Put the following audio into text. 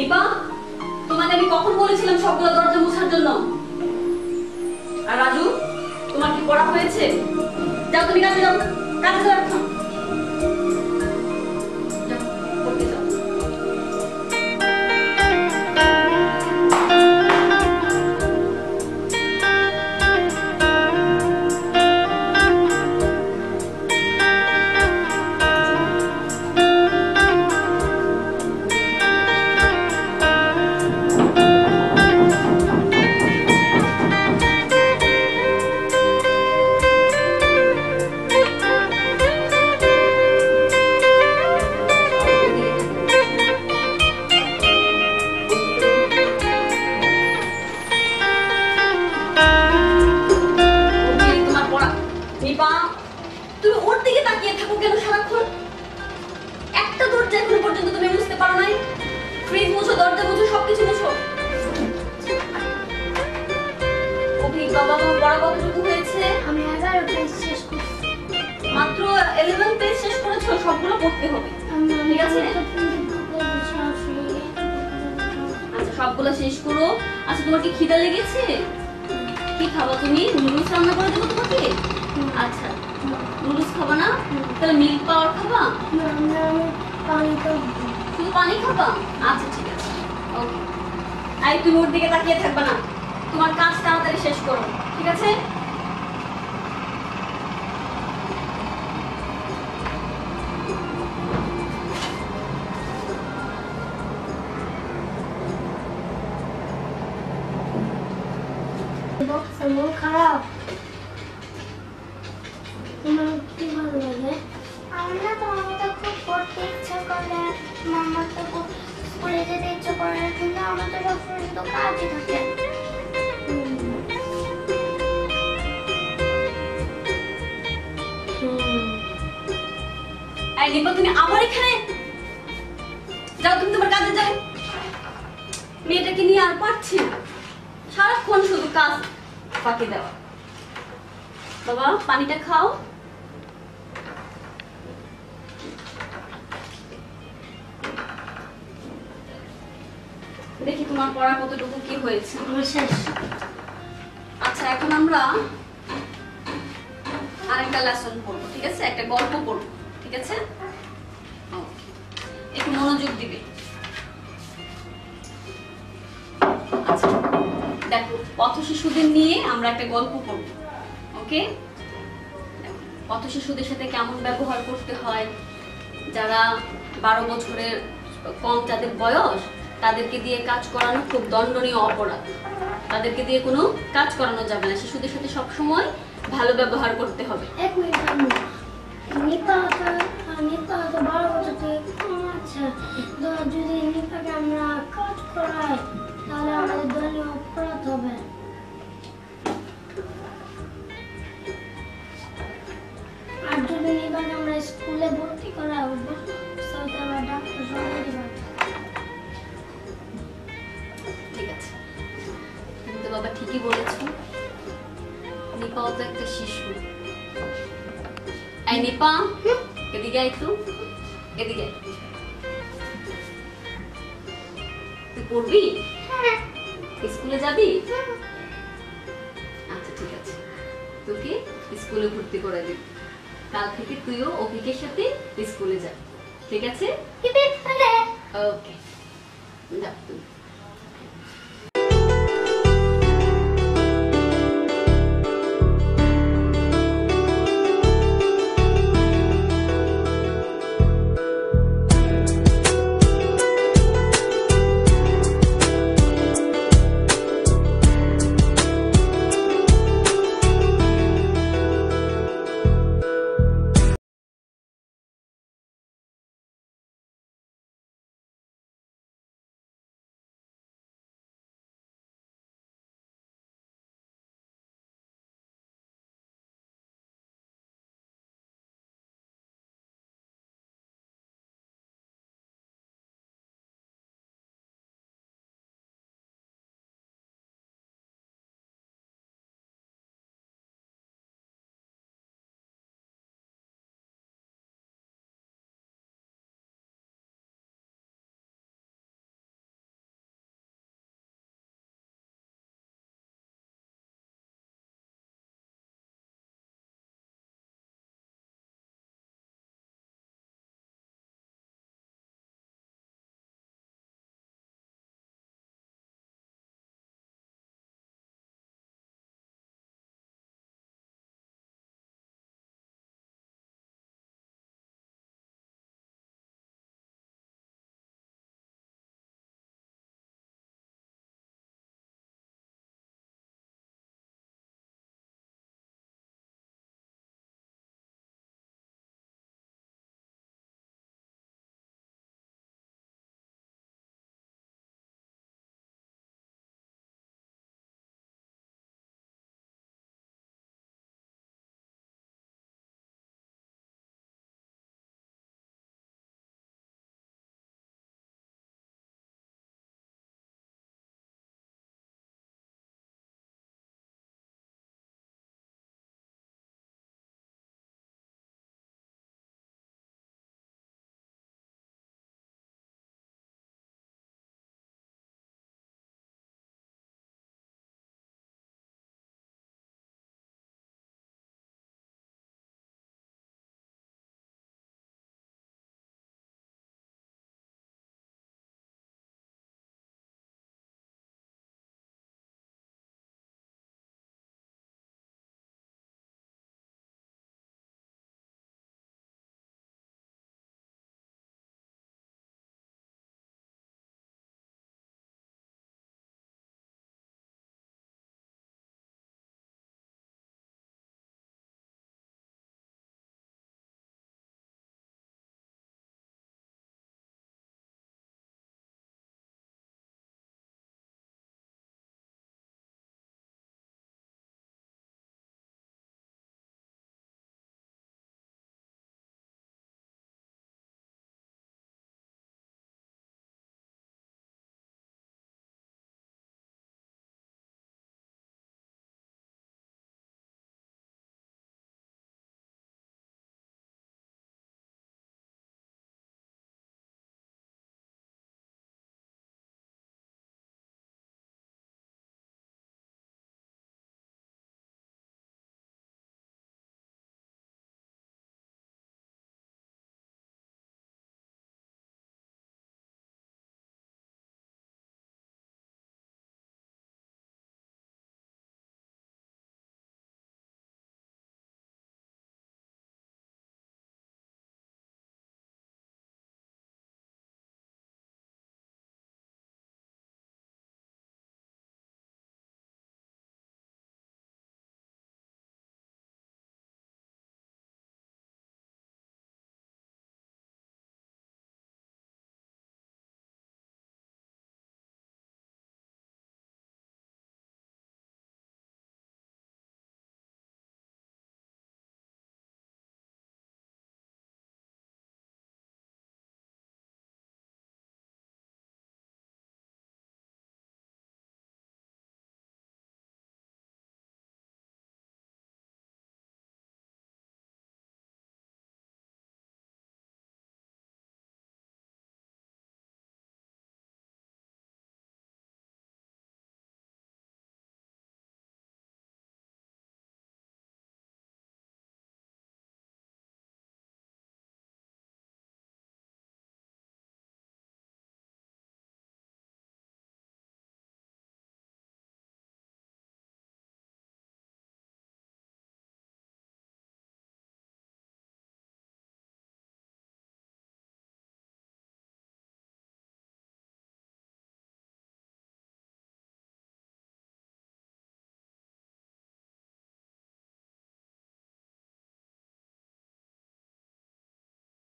নিপা, তোমাকে আমি কখন বলেছিলাম সবগুলো দরজা মোছার জন্য? আর রাজু, তোমার কি পড়া হয়েছে? যাও তুমি কাজে যাও, কাজে যাও এখন। যাও, পড়তে যাও। নিপা, তুমি ওর দিকে তাকিয়ে থাকো কেন সারাক্ষণ? একটা দরজা এখনো পর্যন্ত তুমি মুছতে পারো নাই? ফ্রিজ মুছো, দরজা মুছো, সবকিছু মুছো। অভি, বাবা মা পড়া কতটুকু হয়েছে? আমি 11 পেজ শেষ করছি। মাত্র 11 পেজ শেষ করেছো? সবগুলো পড়তে হবে, ঠিক আছে? আচ্ছা, সবগুলো শেষ করো। আচ্ছা, তোমার কি খিদা লেগেছে? কি খাবা তুমি? নুডলস রান্না করে দেবো তোমাকে? আচ্ছা, নুডলস খাবা না? তাহলে মিল্ক পাওয়ার খাবা? শুধু পানি খাবা? আচ্ছা, ঠিক আছে, ওকে। আই, তুমি ওর দিকে তাকিয়ে থাকবা না, তোমার কাজ তাড়াতাড়ি শেষ করো, ঠিক আছে? মন খারাপ। তোমার কি ভালো লাগে? আমার না তোমার মতো খুব পড়তে ইচ্ছা করে, মামার তো স্কুলে যেতে ইচ্ছা করে, কিন্তু আমার তো সবসময় শুধু কাজই থাকে। এই নিপা, তুমি আবার এখানে? যাও, তুমি তোমার কাজে যাও। মেয়েটাকে নিয়ে আর পারছি না, সারাক্ষণ শুধু কাজ ফাঁকি দেওয়া। বাবা, পানিটা খাও। দেখি তোমার পড়া কতটুকু কি হয়েছে। শেষ। আচ্ছা, এখন আমরা আরেকটা লেসন পড়বো, ঠিক আছে? একটা গল্প পড়বো, ঠিক আছে? একটু মনোযোগ দিবে। আচ্ছা, দেখো, পথ শিশুদের নিয়ে আমরা একটা গল্প পড়ব, ওকে? পথ শিশুদের সাথে কেমন ব্যবহার করতে হয়, যারা 12 বছরের কম যাদের বয়স, তাদেরকে দিয়ে কাজ করানো খুব দণ্ডনীয় অপরাধ। তাদেরকে দিয়ে কোনো কাজ করানো যাবে না। শিশুদের সাথে সবসময় ভালো ব্যবহার করতে হবে। এক মিনিট, নিপা তো 12 বছর থেকে কম আছে। তো যদি নিপাকে আমরা কাজ করাই তাহলে আমাদের দলীয় অপরাধ হবে। আর যদি নিপাকে আমরা স্কুলে ভর্তি করাই, সাথে আবার ডাক্তার সবাই দিবে। ঠিক আছে, তুমি তো বাবা ঠিকই বলেছো। নিপাও তো একটা শিশু। এই নিপা, এদিকে আয় একটু, এদিকে আয়। তুই পড়বি? স্কুলে যাবি? আচ্ছা, ঠিক আছে, তোকে স্কুলে ভর্তি করে দিবি। কাল থেকে তুইও অভিকের সাথে স্কুলে যা, ঠিক আছে? ওকে, যা তুমি।